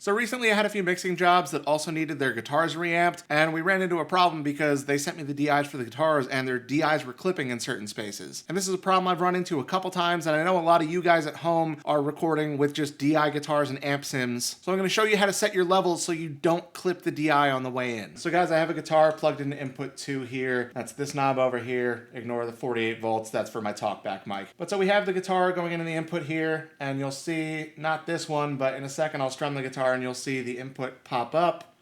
So recently I had a few mixing jobs that also needed their guitars reamped, and we ran into a problem because they sent me the DIs for the guitars and their DIs were clipping in certain spaces. And this is a problem I've run into a couple times, and I know a lot of you guys at home are recording with just DI guitars and amp sims. So I'm going to show you how to set your levels so you don't clip the DI on the way in. So guys, I have a guitar plugged into input 2 here. That's this knob over here. Ignore the 48 volts. That's for my talkback mic. But so we have the guitar going into the input here, and you'll see, not this one, but in a second I'll strum the guitar and you'll see the input pop up.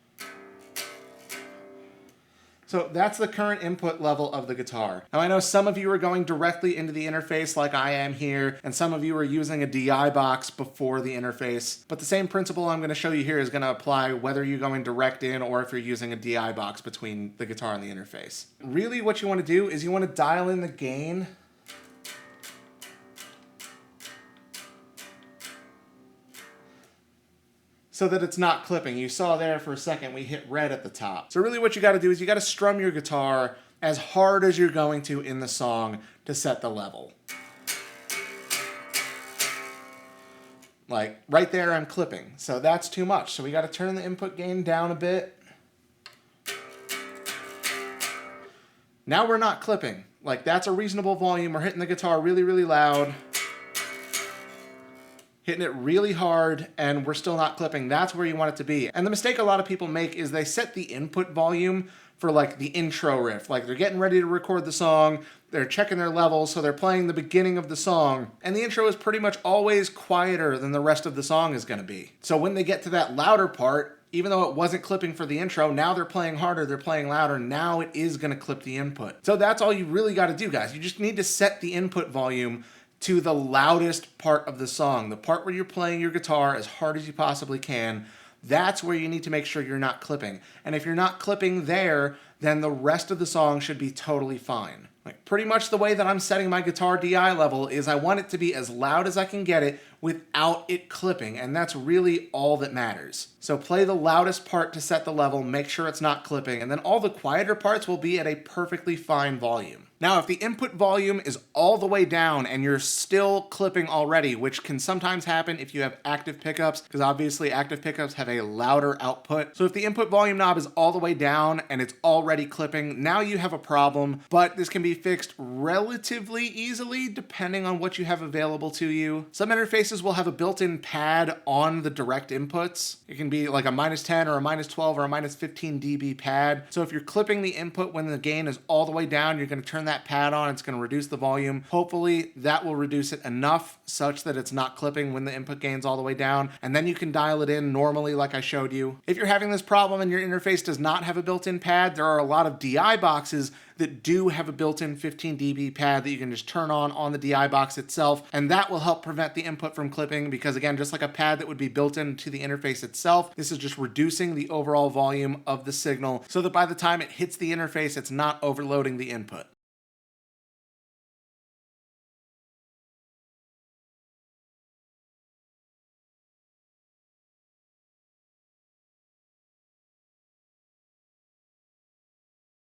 So that's the current input level of the guitar. Now I know some of you are going directly into the interface like I am here, and some of you are using a DI box before the interface, but the same principle I'm going to show you here is going to apply whether you're going direct in or if you're using a DI box between the guitar and the interface. Really what you want to do is you want to dial in the gain so that it's not clipping. You saw there for a second we hit red at the top. So really what you gotta do is you gotta strum your guitar as hard as you're going to in the song to set the level. Like right there I'm clipping, so that's too much. So we gotta turn the input gain down a bit. Now we're not clipping. Like that's a reasonable volume. We're hitting the guitar really, really loud, hitting it really hard, and we're still not clipping. That's where you want it to be. And the mistake a lot of people make is they set the input volume for like the intro riff. Like they're getting ready to record the song, they're checking their levels, so they're playing the beginning of the song, and the intro is pretty much always quieter than the rest of the song is gonna be. So when they get to that louder part, even though it wasn't clipping for the intro, now they're playing harder, they're playing louder, now it is gonna clip the input. So that's all you really gotta do, guys. You just need to set the input volume to the loudest part of the song, the part where you're playing your guitar as hard as you possibly can. That's where you need to make sure you're not clipping. And if you're not clipping there, then the rest of the song should be totally fine. Like pretty much the way that I'm setting my guitar DI level is I want it to be as loud as I can get it without it clipping, and that's really all that matters. So play the loudest part to set the level, make sure it's not clipping, and then all the quieter parts will be at a perfectly fine volume. Now, if the input volume is all the way down and you're still clipping already, which can sometimes happen if you have active pickups, because obviously active pickups have a louder output. So if the input volume knob is all the way down and it's already clipping, now you have a problem, but this can be fixed relatively easily depending on what you have available to you. Some interfaces will have a built-in pad on the direct inputs. It can be like a -10 or a -12 or a -15 dB pad. So if you're clipping the input when the gain is all the way down, you're going to turn that pad on, it's going to reduce the volume. Hopefully that will reduce it enough such that it's not clipping when the input gain's all the way down, and then you can dial it in normally like I showed you. If you're having this problem and your interface does not have a built-in pad, there are a lot of DI boxes that do have a built-in 15 dB pad that you can just turn on the DI box itself, and that will help prevent the input from clipping because again, just like a pad that would be built into the interface itself, this is just reducing the overall volume of the signal so that by the time it hits the interface, it's not overloading the input.